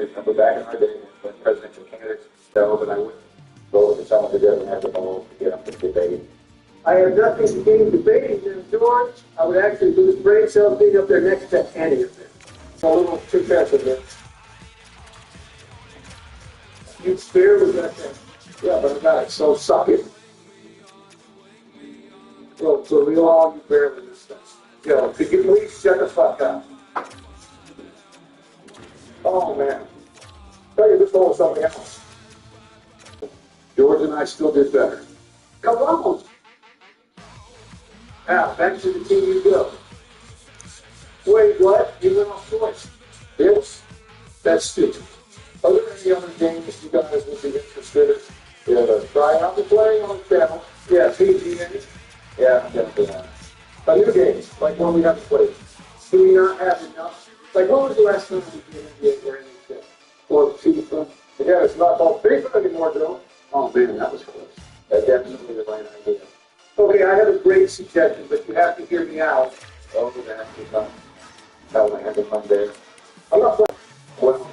remember back in our day when presidential candidates know that I wouldn't vote for someone who doesn't have the balls to get up to debate. I have nothing against debating them, George. I would actually lose brain cells being up there next to any of them. It's a little too fast with it. You spare was that thing. Yeah, but I'm not, so suck it. Well, so we all you bear with this stuff. Yo, could you please shut the fuck up? Oh, man. Tell you this whole something else. George and I still did better. Come on. Now, back to the team you go. Wait, what? You went off choice. Yes, that's stupid. Are there any other games you guys would be interested in trying out to play on the channel? Yeah, PGA. Yeah, definitely. A new game, like one we haven't played. Do we not have enough? Like, when was the last time we did NBA or anything? Or FIFA. Yeah, it's not called FIFA anymore, Joe. Oh, man, that was close. That's definitely the right idea. Okay, I have a great suggestion, but you have to hear me out. Oh, that's how I had the fun there. I'm not playing. Well,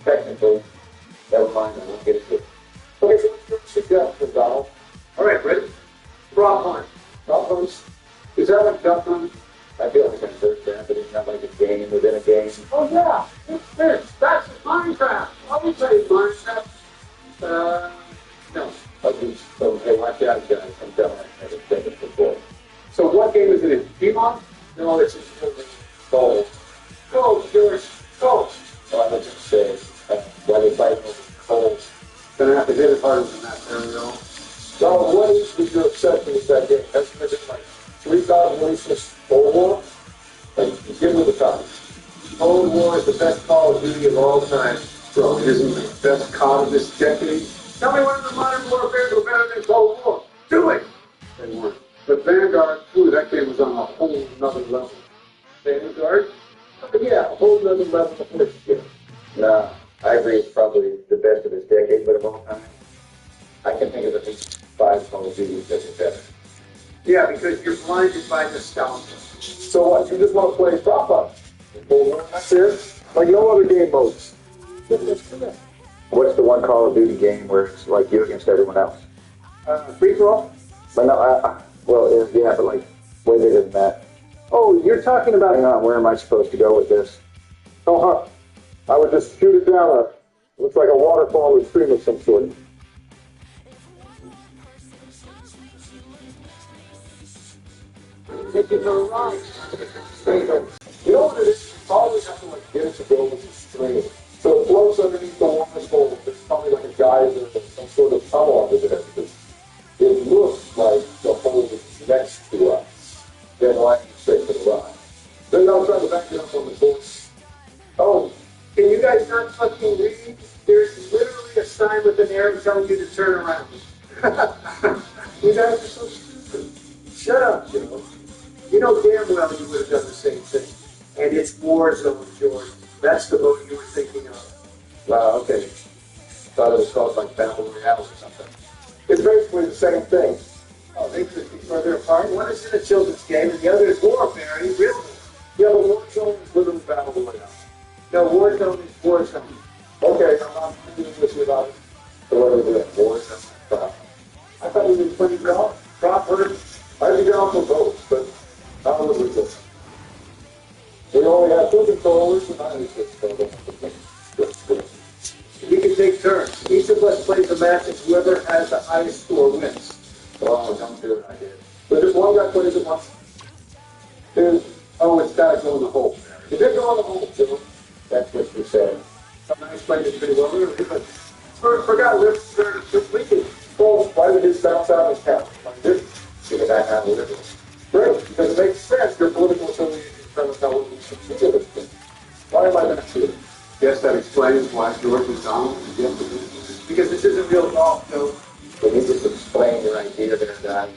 technically, never mind, I won't get it. Okay, so what's your suggestion, Donald? All right, ready? Prop hunt. Prop hunts? Is that like duck hunt? I feel like I've heard that, but it's not like a game within a game. Oh, yeah. It's this. That's Minecraft. I would say Minecraft. No. Okay, so hey, watch out, guys. I'm telling you, I've never played it before. So what game is it in? Pokemon? No, it's in Gold. Go, George. Go. Well, I would just say, why they fight over cold. Gonna have to hit it harder than that, there we go. So what is your obsession with that game? Hasn't it been like 3,000 races Cold War? Like, give me the time. Cold War is the best Call of Duty of all time. Bro, it isn't the best COD of this decade. Tell me one of the modern warfares were better than Cold War. Do it. They weren't. But Vanguard, ooh, that game was on a whole nother level. Vanguard? Yeah, a whole nother level of this shit. Nah, I agree it's probably the best of this decade, but of all time, I can think of at least 5 Call of Duty that are better. Yeah, because you're blinded by nostalgia. So what, you just want to play prop up? That's it? Like no other game modes? That's correct. What's the one Call of Duty game where it's like you against everyone else? Free-for-all? But no, well, yeah, but like way bigger than that. Oh, you're talking about... Hang on, where am I supposed to go with this? Oh, I would just shoot it down looks like a waterfall or stream of some sort. Take it for a ride. You know what it is? You probably have to like get it to go with the stream. So it flows underneath the waterfall. There's probably like a geyser or some sort of tunnel under there. It looks like the hole is next to us. Then why you straight to the right? Then I'll try to back it up on the course. Oh, can you guys not fucking read? There's literally a sign with an arrow telling you to turn around. You guys are so stupid. Shut up, Joe. You know damn well you would have done the same thing. And it's Warzone, George. That's the boat you were thinking of. Wow, okay. Thought it was called like Battle Royale or something. It's basically the same thing. Oh, they could be further apart. One is in a children's game and the other is warfare. Really? Yeah, but Warzone is literally Battle Royale. No, Warzone is Warzone. Okay, I'm not arguing with you about it. So what are we doing? Warzone? I thought we were playing golf. Proper. I'd be down for both, but how was it this? We only have 2 controllers and I was just We can take turns. Each of us plays a match and whoever has the highest score wins. Oh, don't do it, I did. But just one guy plays it once. Oh, it's got to go in the hole. It did go in the hole, too. That's what you said. I explained it pretty well. But forgot lift we can. Well, why did his bounce out of his count? Like this? Because I have a liberal. Great, because it makes sense. Your political affiliation is trying to tell what you should do this thing. Why am I going to shoot it? Guess that explains why George McDonald is yet to be. Because this isn't real golf, Joe. Can you just explain your idea there, Don?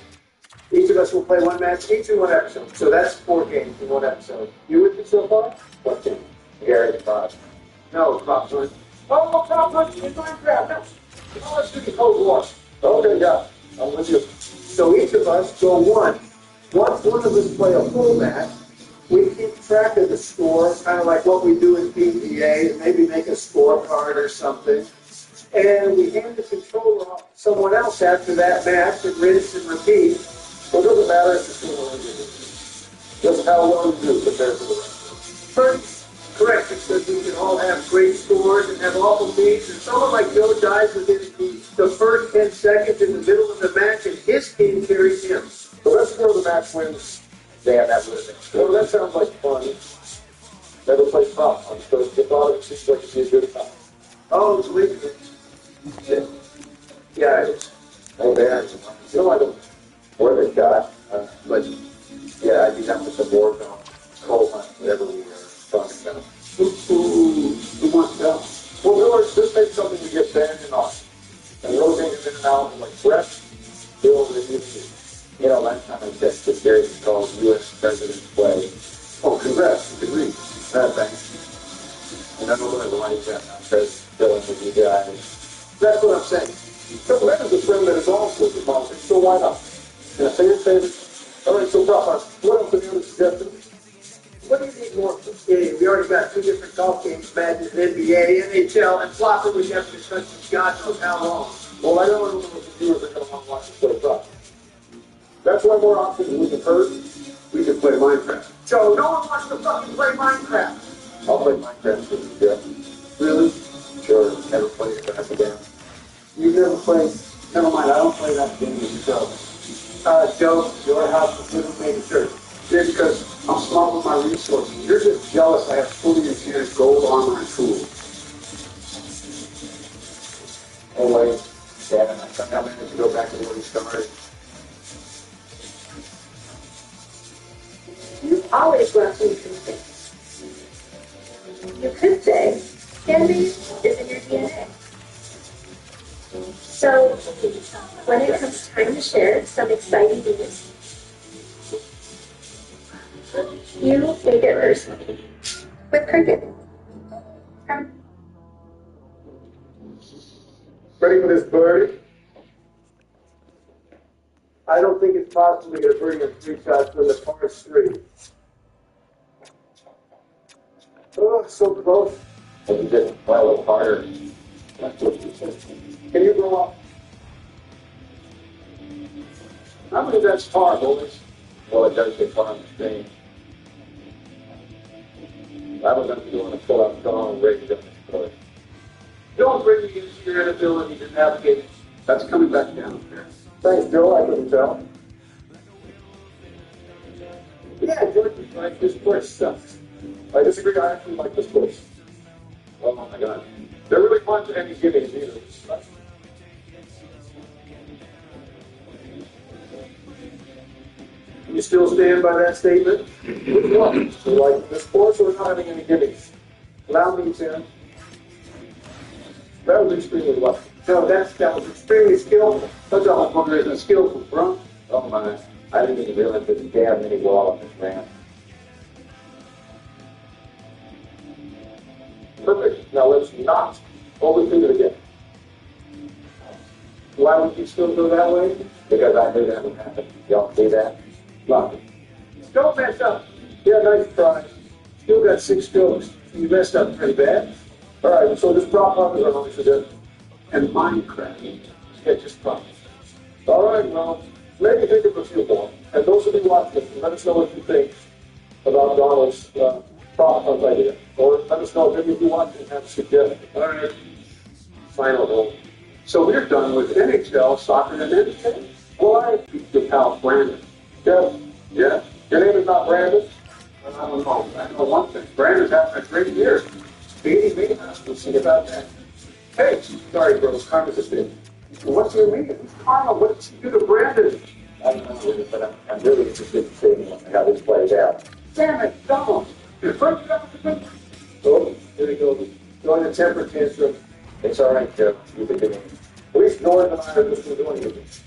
Each of us will play one match each in one episode. So that's 4 games in one episode. You with me so far? What game? Gary the Boss. No, Prop Hunt. Oh, Prop Hunt in Minecraft. No. Oh, let's do the Cold War. Okay, yeah. I'm with you. So each of us go one. Once one of us play a full match, We keep track of the score, kind of like what we do in PGA, and maybe make a scorecard or something. And we hand the controller off to someone else after that match and rinse and repeat. So it doesn't matter if it's doing what you do. Just how well you do compared to the rest. First, correct, because we can all have great scores and have awful beats. And someone like Joe dies within the first 10 seconds in the middle of the match, and his team carries him. So let's go to the match wins. Damn, that would have been. Well, that sounds like fun. Never played prop on, so the thought of it seems like it'd be a good time. Oh, it's legal. Yeah, it is. Oh, there. You know, I don't know where they got, but yeah, I'd be down with the board on coal hunt, whatever we were talking about. Who wants to go? Well, Millers, this makes something to get banned and on. And rotating in and out like Brett, Bill, and you. You know, last time I checked, the series called U.S. President's Play. Oh, congrats. Good week. Thanks. And I don't really like that. Because filling with you guys. That's what I'm saying. So Brett is a friend that is also in politics, so why not? Can I say your favorite? All right, so Prop, what else have you suggested? What do you need more for skating? We already got 2 different golf games, Madden, NBA, NHL, and Flopper we haven't discussed in God knows how long. Well, I don't know what the viewers are going to want to watch us play Prop. That's one more option we can hurt. We can play Minecraft. Joe, no one wants to fucking play Minecraft. I'll play Minecraft with you, Jeff. Really? Sure. Never played it as a game. You've never played, never mind, I don't play that game with Joe. Joe, your house is living made a church. Just because I'm smart with my resources. You're just jealous I have fully enchanted gold armor and tools. Oh, wait. Dad, I somehow managed to go back to where we started. You always want me to things. You could say, envy is in your DNA. So, when it comes time to share some exciting news, you take it personally. With cricket. Ready for this birdie? I don't think it's possible to get a birdie with 3 shots from the par 3. Oh, so close. So you just play a little harder. That's what you said. Can you go up? I believe that's par, boys. Well, it does get far on the screen. I was going to be doing a pull-up song and raise up this course. Don't bring me into your inability to navigate. That's coming back down here. Thanks, Joe. I couldn't tell. Yeah, George is right. This course sucks. I disagree. I actually like this course. Oh, my God. There really aren't any gimmies either. You still stand by that statement? Which one? So like this course or not having any gimmies? Allow me, Tim. That was extremely lucky. No, that was extremely skillful. That's all I'm wondering, is skillful, bro? Oh, my. I didn't even realize there's a damn mini wall on this ramp. Perfect. Now let's not overthink it again. Why would you still go that way? Because I knew that would happen. Y'all see that? Lucky. Don't mess up. Yeah, nice try. Still got 6 strokes. You messed up pretty bad. All right, so just prop up is our only suggestion. And Minecraft. Yeah, just prop. All right, well, maybe think of a few more. And those of you watching, let us know what you think about Donald's prop up idea. Or let us know if any of you watching have a suggestion. All right. Final hole. So we're done with NHL, soccer, and NBA. Well, Your pal Brandon. Jeff, Yeah? your name is not Brandon? I don't know. I know one thing. Brandon's having a great year. Beating me? We'll see about that. Hey, sorry, bro. Karma's a thing. What's your meaning? Karma, what did you do to Brandon? I don't know, but I'm really interested in seeing how this plays out. Damn it, don't. You're first up with the good. Oh, here he goes. Going to temper tantrum. It's all right, Jeff. You can do it. At least Jordan and I are just doing it.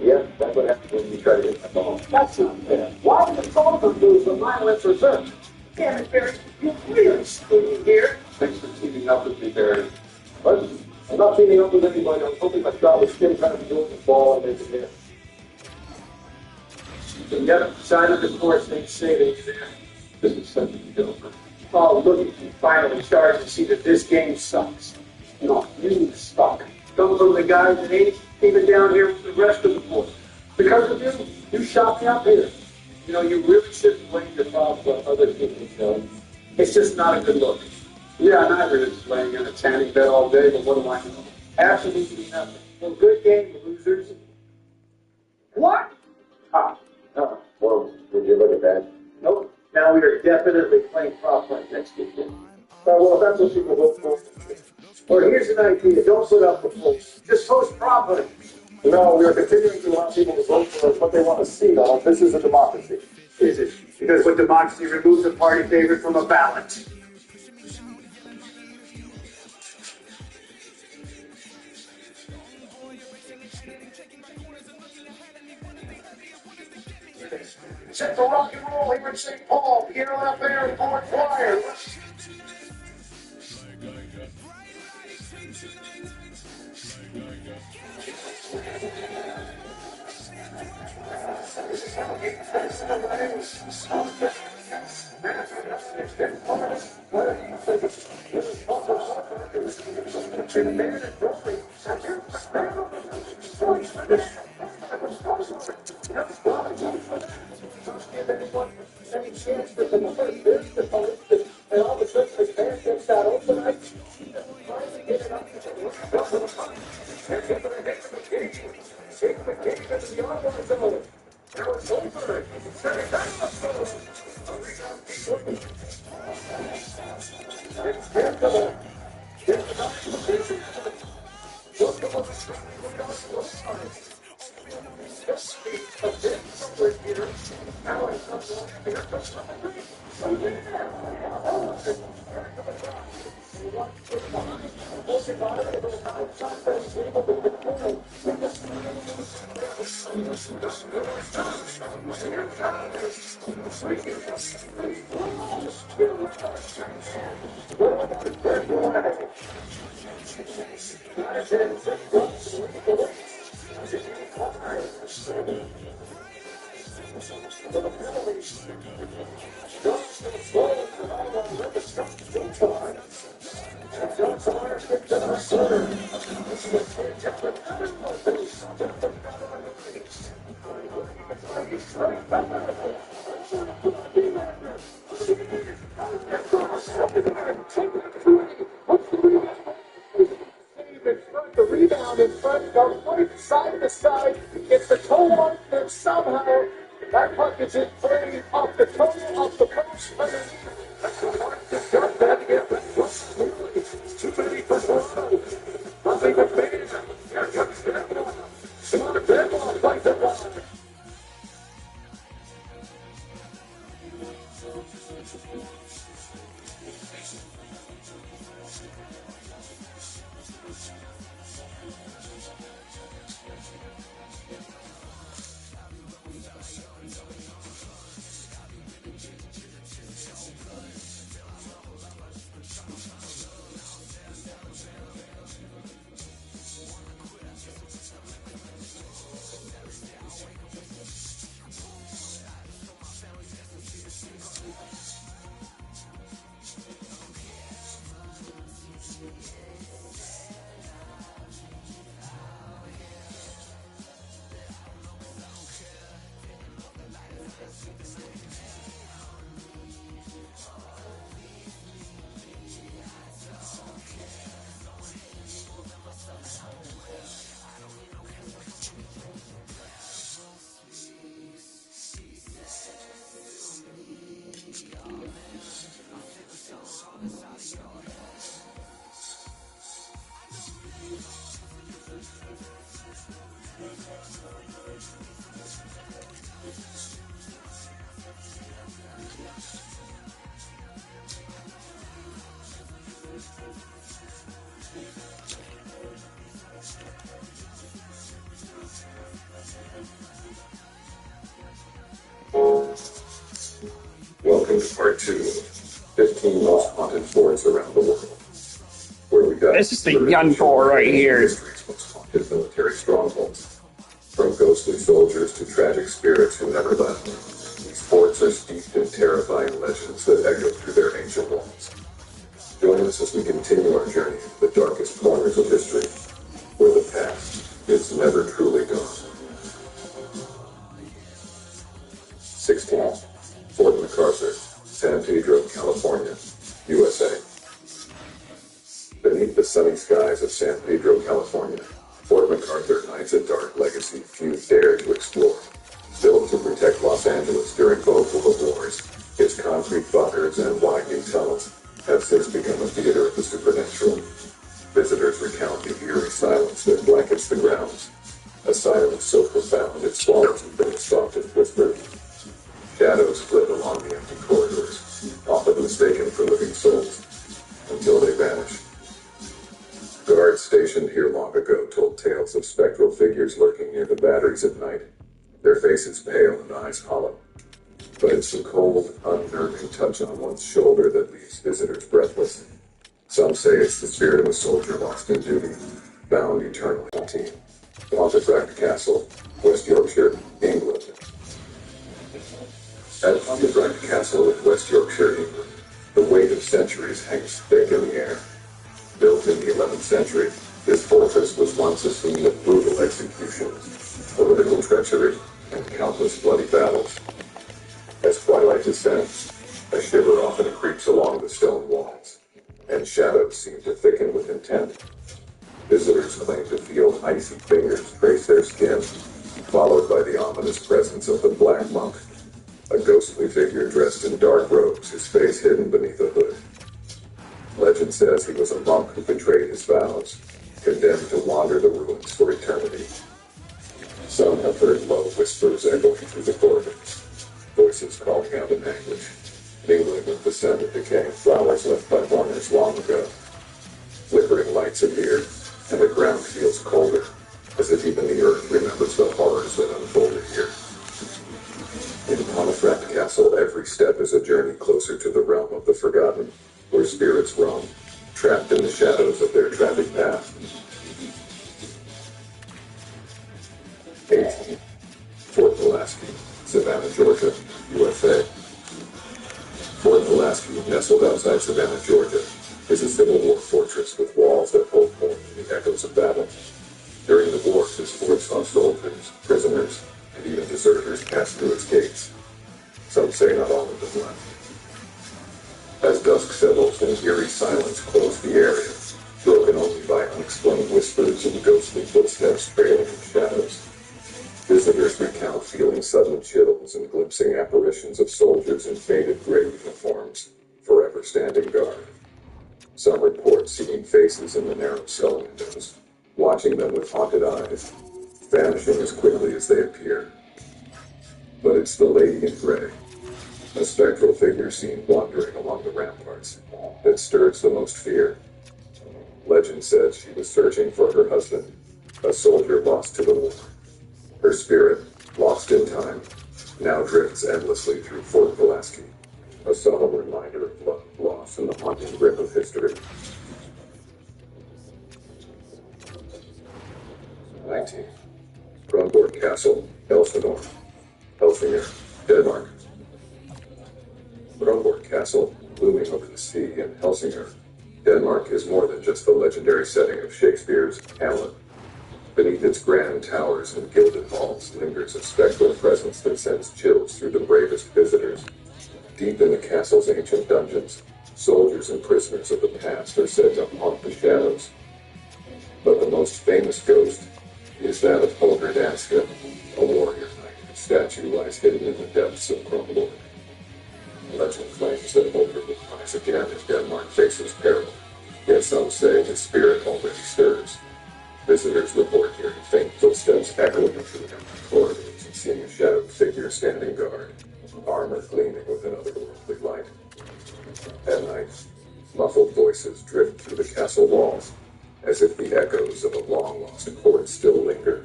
Yeah, that's what happens when you try to get my ball. That's not fair. Why did the Colbert lose when mine went for third? Damn it, Barry. You really screwed me here. Thanks for teaming up with me, Barry. But I'm not teaming up with anybody. I'm hoping my shot was skin kind of doing the ball and make it hit. Yep, side of the course, they say that you're there. This is such a joke. Oh, look, you finally started to see that this game sucks. No, you suck. Come from the guy that ain't even down here with the rest of the boys. Because of you shot me up here. You know, you really shouldn't blame your problems on other people, Joe. It's just not a good look. Yeah, and I've been laying in a tanning bed all day, but what do I know? Absolutely nothing. Well, good game, losers. What? Oh, well, would you look at that? Nope. Now we are definitely playing prop hunt next weekend. Well, if that's what people vote for. Or here's an idea. Don't put up the polls. Just post prop hunt. No, we are continuing to allow people to vote for what they want to see, though. This is a democracy. Is it? Because what democracy removes a party favorite from a ballot. Set the rock and roll here in St. Paul, PLF Airport Choir. Any chance that the Lord is the police and all the church has passed gets that open, I finally get it up to the now it's over. The rebound in front goes right side to side. It's the toe mark, and somehow that puck is in frame off the toe, off the post. That's the mark to jump that again. Too many for one. Nothing but fans. Here comes the other one. Smart ball by the ball. Welcome to part 2 of 15 most haunted forts around the world. Where we got This is the young boy right here. history's most haunted military strongholds. From ghostly soldiers to tragic spirits who never left, these forts are steeped in terrifying legends that echo through their ancient walls. Join us as we continue our journey into the darkest corners of history, where the past is never truly gone. 16. Fort MacArthur, San Pedro, California, USA. Beneath the sunny skies of San Pedro, California, Fort MacArthur hides a dark legacy few dare to explore. Built to protect Los Angeles during both world wars, its concrete bunkers and winding tunnels have since become a theater of the supernatural. Visitors recount the eerie silence that blankets the grounds, a silence so profound it swallows even the softest whisper. Shadows flit along the empty corridors, often mistaken for living souls, until they vanish. Guards stationed here long ago told tales of spectral figures lurking near the batteries at night, their faces pale and eyes hollow. But it's the cold, unnerving touch on one's shoulder that leaves visitors breathless. Some say it's the spirit of a soldier lost in duty, bound eternally. Pontefract Castle, West Yorkshire, England. At Pontefract Castle in West Yorkshire, England, the weight of centuries hangs thick in the air. Built in the 11th century, this fortress was once a scene of brutal executions, political treachery, and countless bloody battles. As twilight descends, a shiver often creeps along the stone walls, and shadows seem to thicken with intent. Visitors claim to feel icy fingers trace their skin, followed by the ominous presence of the Black Monk, a ghostly figure dressed in dark robes, his face hidden beneath a hood. Legend says he was a monk who betrayed his vows, condemned to wander the ruins for eternity. Some have heard low whispers echoing through the corridors, voices calling out in anguish, mingling with the scent of decaying flowers left by mourners long ago. Flickering lights appear, and the ground feels colder, as if even the earth remembers the horrors that unfolded here. In Pontefract Castle, every step is a journey closer to the realm of the forgotten, where spirits roam, trapped in the shadows of their tragic past. 18. Fort Pulaski, Savannah, Georgia, USA. Fort Pulaski, nestled outside Savannah, Georgia, is a Civil War fortress with walls that hold more than the echoes of battle. During the war, this fort saw soldiers, prisoners, and even deserters pass through its gates. Some say not all of them left. As dusk settles and eerie silence close the area, broken only by unexplained whispers and ghostly footsteps trailing in shadows. Visitors recount feeling sudden chills and glimpsing apparitions of soldiers in faded gray uniforms, forever standing guard. Some report seeing faces in the narrow cell windows, watching them with haunted eyes, vanishing as quickly as they appear. But it's the lady in gray, a spectral figure seen wandering along the ramparts, that stirs the most fear. Legend says she was searching for her husband, a soldier lost to the war. Her spirit, lost in time, now drifts endlessly through Fort Pulaski, a solemn reminder of love lost in the haunting grip of history. 19. Kronborg Castle, Elsinore, Helsingør, Denmark. Kronborg Castle, looming over the sea in Helsingør, Denmark, is more than just the legendary setting of Shakespeare's Hamlet. Beneath its grand towers and gilded halls lingers a spectral presence that sends chills through the bravest visitors. Deep in the castle's ancient dungeons, soldiers and prisoners of the past are said to haunt the shadows. But the most famous ghost is that of Holger Danske, a warrior knight whose statue lies hidden in the depths of Kronborg. Legend claims that Holger will rise again if Denmark faces peril, yet some say his spirit already stirs. Visitors report hearing faint footsteps echoing through the empty corridors and seeing a shadowed figure standing guard, armor gleaming with an otherworldly light. At night, muffled voices drift through the castle walls, as if the echoes of a long-lost court still linger.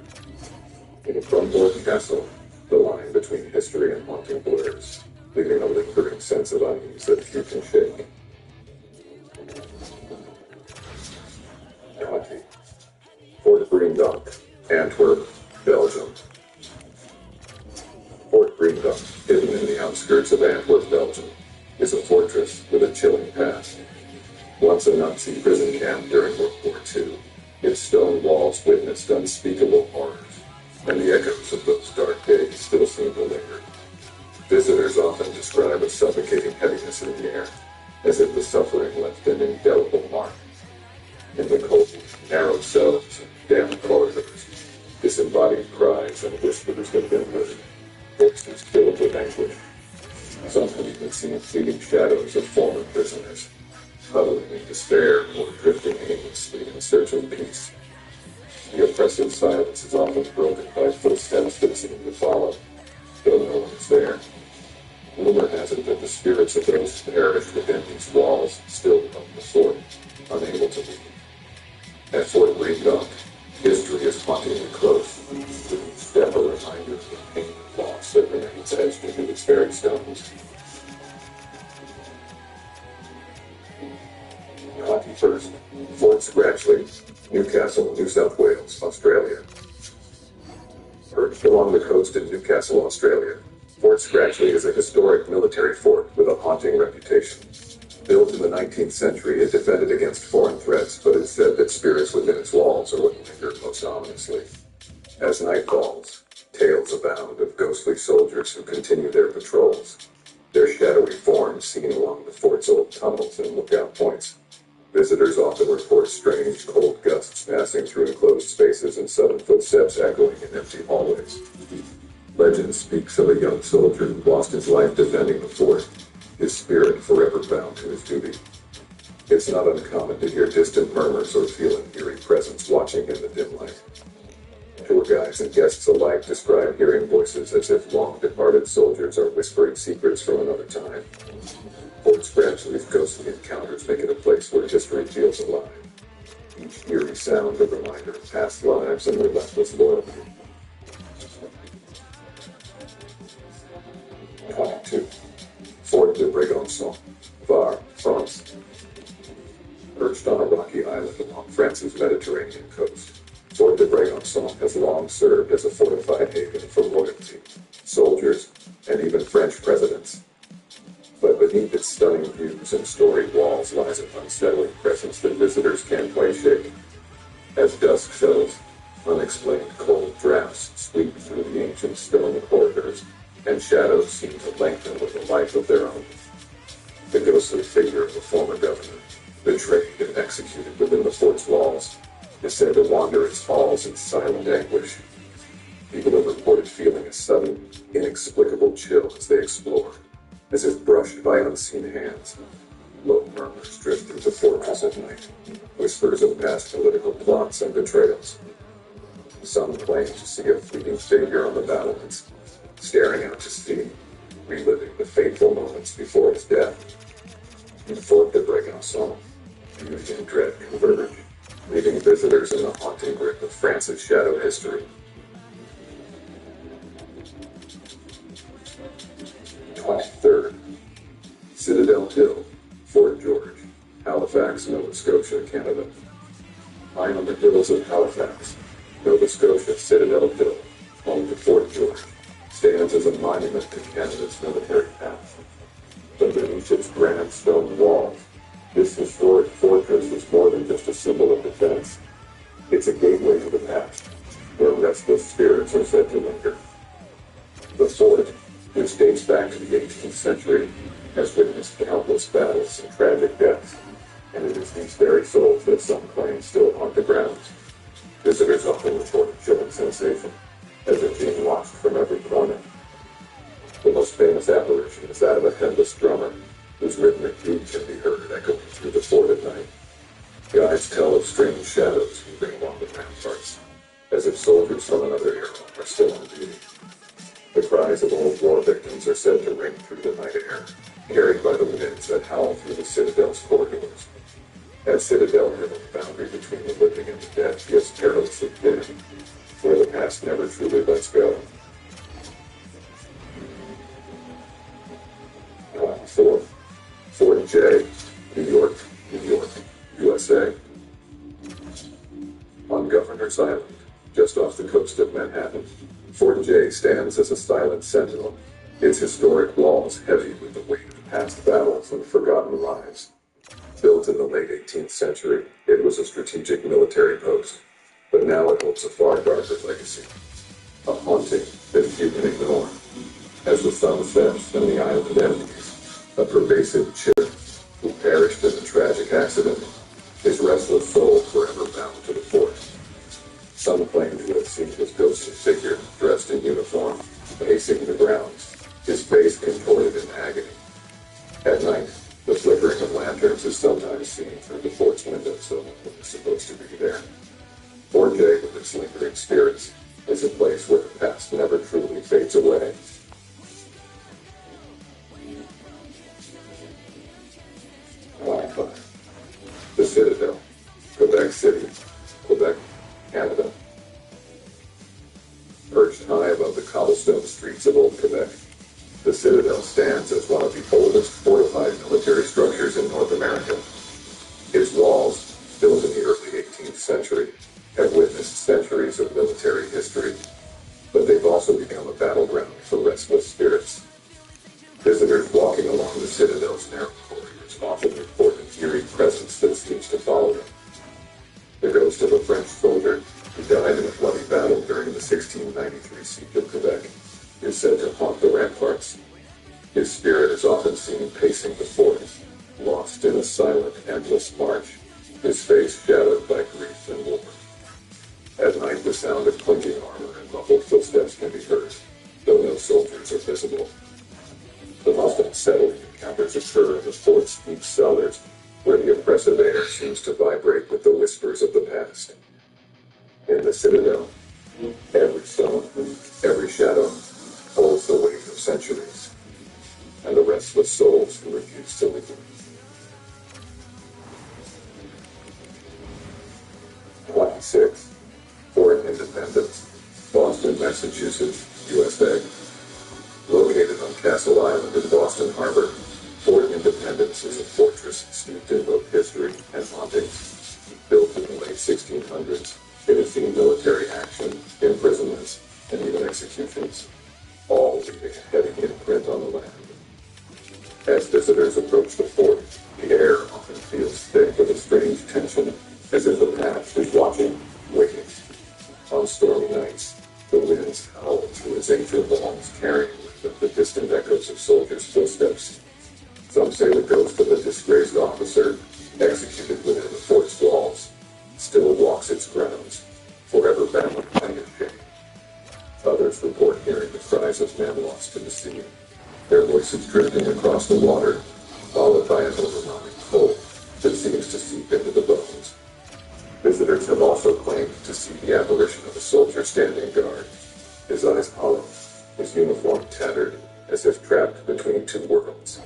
In Kronborg Castle, the line between history and haunting blurs, leaving a lingering sense of unease that few can shake. 20. Fort Vriendonk, Antwerp, Belgium. Belgium. Fort Greenbelt, hidden in the outskirts of Antwerp, Belgium, is a fortress with a chilling past. Once a Nazi prison camp during World War II, its stone walls witnessed unspeakable horrors, and the echoes of those dark days still seem to linger. Visitors often describe a suffocating heaviness in the air, as if the suffering left an indelible mark. In the cold, narrow cells and damp corridors, disembodied cries and whispers have been heard, voices filled with anguish. Some have even seen fleeting shadows of former prisoners, huddling in despair or drifting aimlessly in search of peace. The oppressive silence is often broken by footsteps that seem to follow, though no one is there. Rumor has it that the spirits of those who perished within these walls still roam the fort, unable to leave. At Fort Greenbelt, history is hauntingly close, with each step a reminder of the pain and loss that remains etched into its very stones. 21st, Fort Scratchley, Newcastle, New South Wales, Australia. Perched along the coast in Newcastle, Australia, Fort Scratchley is a historic military fort with a haunting reputation. Built in the 19th century, it defended against foreign threats, but it's said that spirits within its walls are what linger most ominously. As night falls, tales abound of ghostly soldiers who continue their patrols, their shadowy forms seen along the fort's old tunnels and lookout points. Visitors often report strange, cold gusts passing through enclosed spaces and sudden footsteps echoing in empty hallways. Legend speaks of a young soldier who lost his life defending the fort, his spirit forever bound to his duty. It's not uncommon to hear distant murmurs or feel an eerie presence watching in the dim light. Tour guides and guests alike describe hearing voices as if long-departed soldiers are whispering secrets from another time. Fort Scratchley's ghostly encounters make it a place where history feels alive. Each eerie sound a reminder of past lives and relentless loyalty. 22. Fort de Brégançon, Var, France. Perched on a rocky island along France's Mediterranean coast, Fort de Brégançon has long served as a fortified haven for royalty, soldiers, and even French presidents. But beneath its stunning views and storied walls lies an unsettling presence that visitors can't quite shake. As dusk settles, unexplained cold drafts sweep through the ancient stone corridors, and shadows seem to lengthen with a life of their own. The ghostly figure of a former governor, betrayed and executed within the fort's walls, is said to wander its halls in silent anguish. People have reported feeling a sudden, inexplicable chill as they explore, as if brushed by unseen hands. Low murmurs drift through the fortress at night, whispers of past political plots and betrayals. Some claim to see a fleeting figure on the battlements, staring out to sea, reliving the fateful moments before his death. In Fort de Brégançon, beauty and dread converge, leaving visitors in the haunting grip of France's shadow history. 23rd, Citadel Hill, Fort George, Halifax, Nova Scotia, Canada. Lying on the hills of Halifax, Nova Scotia, Citadel Hill, home to Fort George, stands as a monument to Canada's military past. But beneath its granite stone walls, this historic fortress is more than just a symbol of defense. It's a gateway to the past, where restless spirits are said to linger. The fort, which dates back to the 18th century, has witnessed countless battles and tragic deaths, and it is these very souls that some claim still haunt the grounds. Visitors often report a chilling sensation, as if being watched from every corner. The most famous apparition is that of a headless drummer, whose rhythmic beat can be heard echoing through the fort at night. Guides tell of strange shadows moving along the ramparts, as if soldiers from another era are still on duty. The cries of old war victims are said to ring through the night air, carried by the winds that howl through the Citadel's corridors. At Citadel Hill, the boundary between the living and the dead gets perilously thin, where the past never truly lets go. 24. Fort J, New York, USA. On Governor's Island, just off the coast of Manhattan. Fort J stands as a silent sentinel, its historic walls heavy with the weight of past battles and forgotten lives. Built in the late 18th century, it was a strategic military post, but now it holds a far darker legacy, a haunting that few can ignore. As the sun sets and the island empties, a pervasive chill who perished in a tragic accident, his restless soul forever bound to the fort. Some claim to have seen his ghostly figure, dressed in uniform, pacing the grounds, his face contorted in agony. At night, the flickering of lanterns is sometimes seen through the fort's window, so no one is supposed to be there. Fort J, with its lingering spirits, is a place where the past never truly fades away. The Citadel, Quebec City, Quebec, Canada. Perched high above the cobblestone streets of Old Quebec, the Citadel stands as one of the oldest fortified military structures in North America. Its walls, built in the early 18th century, have witnessed centuries of military history, but they've also become a battleground for restless spirits. Visitors walking along the Citadel's narrow corridors often report an eerie presence that seems to follow them. The ghost of a French soldier who died in a bloody battle during the 1693 siege of Quebec is said to haunt the ramparts. His spirit is often seen pacing the fort, lost in a silent, endless march, his face shadowed by grief and war. At night, the sound of clinking armor and muffled footsteps can be heard, though no soldiers are visible. The most unsettling encounters occur in the fort's deep cellars, where the oppressive air seems to vibrate with the whispers of the past. In the Citadel, every stone, every shadow, holds the weight of centuries, and the restless souls who refuse to leave. 26. Fort Independence, Boston, Massachusetts, USA. Located on Castle Island in Boston Harbor, Fort Independence is a fortress steeped in both history and hauntings. Built in the late 1600s, it has seen military action, imprisonments, and even executions, all leaving a heavy imprint on the land. As visitors approach the fort, the air often feels thick with a strange tension, as if the past is watching, waiting. On stormy nights, the winds howl through its ancient walls, carrying with them the distant echoes of soldiers' footsteps. Some say the ghost of a disgraced officer, executed within the fort's walls, still walks its grounds, forever bound by his shame. Others report hearing the cries of men lost to the sea, their voices drifting across the water, followed by an overwhelming cold that seems to seep into the bones. Visitors have also claimed to see the apparition of a soldier standing guard, his eyes hollow, his uniform tattered, as if trapped between two worlds.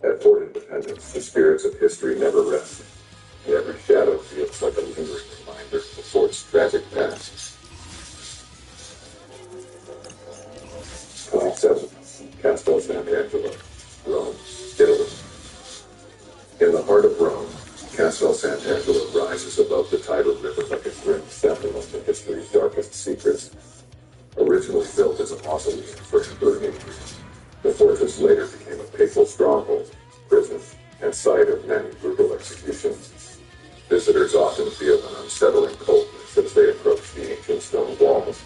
At Fort Independence, the spirits of history never rest. Every shadow feels like a lingering reminder of the fort's tragic past. 27. Castel Sant'Angelo, Rome, Italy. In the heart of Rome, Castel Sant'Angelo rises above the Tiber River like a grim sentinel to history's darkest secrets. Originally built as a mausoleum for Emperor Hadrian, the fortress later became a papal stronghold, prison, and site of many brutal executions. Visitors often feel an unsettling coldness as they approach the ancient stone walls,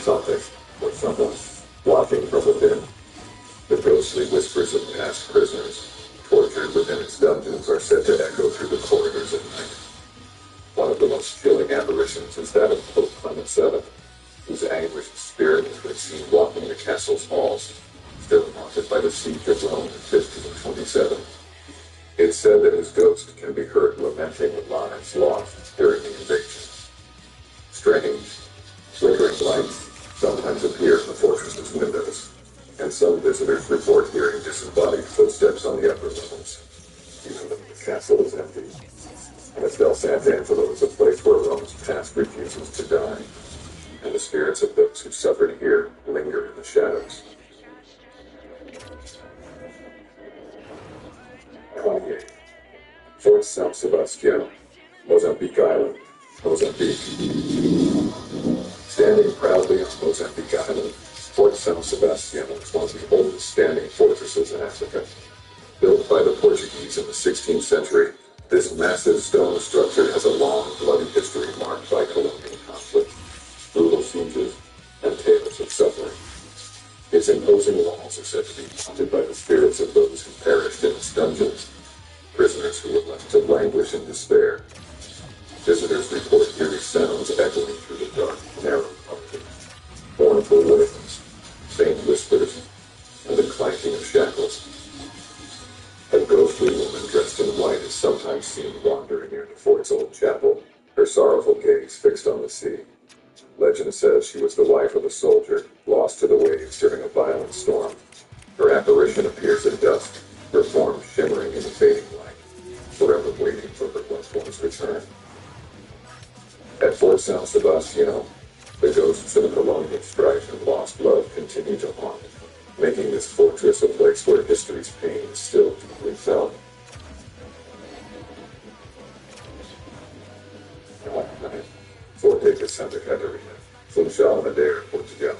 something or someone watching from within. The ghostly whispers of past prisoners, tortured within its dungeons, are said to echo through the corridors at night. One of the most chilling apparitions is that of Pope Clement VII, whose anguished spirit has been seen walking the castle's halls, still haunted by the siege of Rome in 1527. It's said that his ghost can be heard lamenting the lives lost during the invasion. Strange, flickering lights sometimes appear in the fortress's windows, and some visitors report hearing disembodied footsteps on the upper levels, even though the castle is empty. Castel Sant'Angelo is a place where Rome's past refuses to die, and the spirits of those who suffered here linger in the shadows. 28. Fort San Sebastián, Mozambique Island, Mozambique. Standing proudly on Mozambique Island, Fort San Sebastián is one of the oldest standing fortresses in Africa. Built by the Portuguese in the 16th century, this massive stone structure has a long, bloody history marked by colonial conflict, brutal sieges, and tales of suffering. Its imposing walls are said to be haunted by the spirits of those who perished in its dungeons, prisoners who were left to languish in despair. Visitors report eerie sounds echoing through the dark, narrow corridors, mournful wails, faint whispers, and the clanking of shackles. A ghostly woman dressed in white is sometimes seen wandering near the fort's old chapel, her sorrowful gaze fixed on the sea. Legend says she was the wife of a soldier, lost to the waves during a violent storm. Her apparition appears at dusk, her form shimmering in the fading light, forever waiting for her loved one's return. At Fort San Sebastián, the ghosts of colonial strife and lost love continue to haunt, making this fortress a place where history's pain is still deeply felt. Forte de Santa Catarina, Funchal Madeira, Portugal.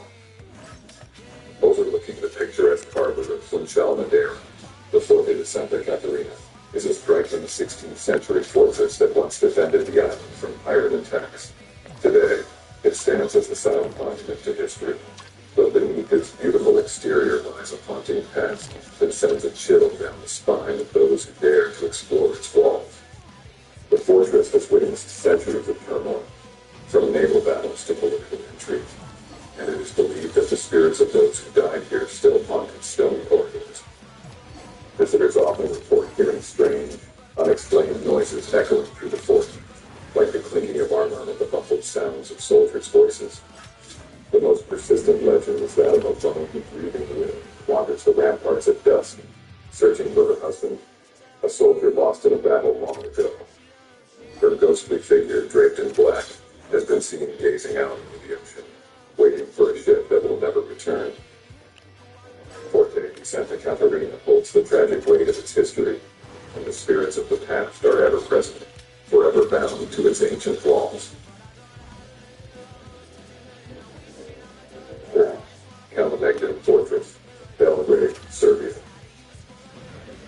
Overlooking the picturesque harbor of Funchal Madeira, the Forte de Santa Catarina is a striking 16th century fortress that once defended the island from pirate attacks. Today, it stands as a silent monument to history, but beneath its beautiful exterior lies a haunting past that sends a chill down the spine of those who dare to explore its walls. The fortress has witnessed centuries of turmoil, from naval battles to political intrigue, and it is believed that the spirits of those who died here still haunt its stone corridors. Visitors often report hearing strange, unexplained noises echoing through the fort, like the clinking of armor and the muffled sounds of soldiers' voices. The most persistent legend is that of a woman who, grieving the wind, wanders the ramparts at dusk, searching for her husband, a soldier lost in a battle long ago. Her ghostly figure, draped in black, has been seen gazing out into the ocean, waiting for a ship that will never return. Forte de Santa Catarina holds the tragic weight of its history, and the spirits of the past are ever present, forever bound to its ancient walls. Kalemegdan Fortress, Belgrade, Serbia.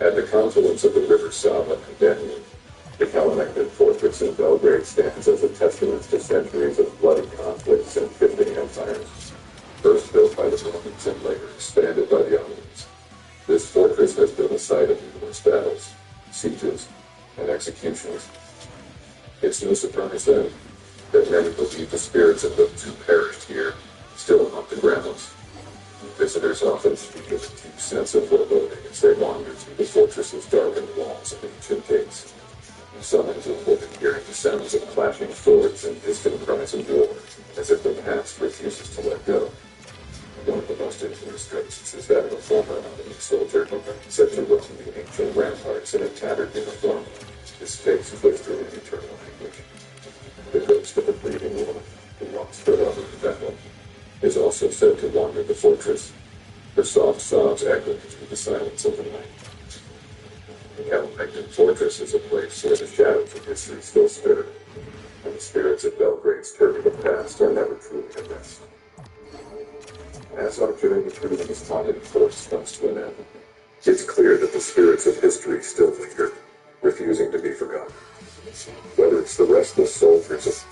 At the confluence of the rivers Sava and Danube, the Kalemegdan Fortress in Belgrade stands as a testament to centuries of bloody conflicts and shifting empires. First built by the Romans and later expanded by the Ottomans, this fortress has been the site of numerous battles, sieges, and executions. It's no surprise then that many believe the spirits of those who perished here still haunt the grounds. Visitors often speak of a deep sense of foreboding as they wander through the fortress's darkened walls and ancient gates. Some have reported hearing the sounds of clashing swords and distant cries of war, as if the past refuses to let go. One of the most infamous ghosts is that of a former Ottoman soldier said to look through the ancient ramparts in a tattered uniform, his face twisted in eternal anguish. The ghost of a bleeding woman who lost her lover in battle is also said to wander the fortress, her soft sobs echoing through the silence of the night. The Kalemegdan Fortress is a place where the shadows of history still stir, and the spirits of Belgrade's turbulent past are never truly at rest. As our journey through this haunted forest comes to an end, it's clear that the spirits of history still linger, refusing to be forgotten. Whether it's the restless soldiers of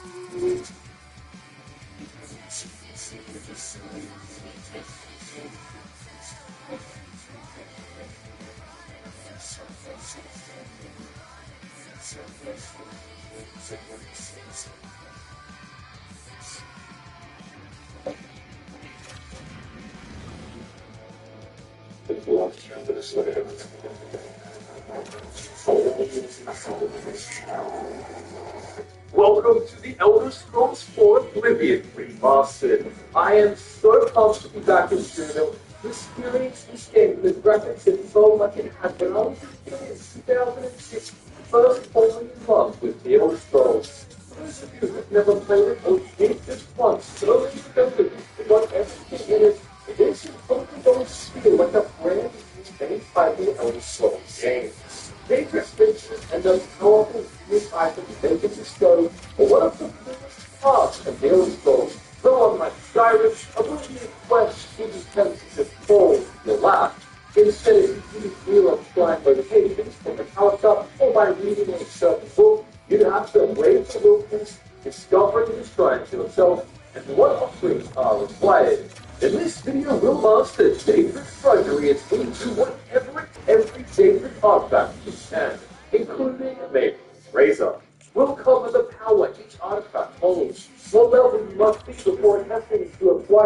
Welcome to the Elder Scrolls 4 Oblivion Remastered. I am so pumped to be back in studio. This experience this game with graphics and so much it has been on in 2006, first falling in love with the Elder Scrolls. For those of you who have never played it or did just once, so many remember what everything in it. It is totally going to feel like a brand new made by the Elder Scrolls games. Major spaces and those powerful new items they can bestow are one of the biggest parts of the Elder Scrolls. So Skyrim's oblivion quest students tendencies of falls to your lap. Instead of you feel obscribed notifications from the character or by reading a certain book, you'd have to brave the wilderness, discovering and destroying to yourself, and what offerings are required. In this video, we'll master David's drudgery and into whatever every David artifact you can, including maybe Razor. We'll cover the power each artifact holds, what level you must be before attempting to acquire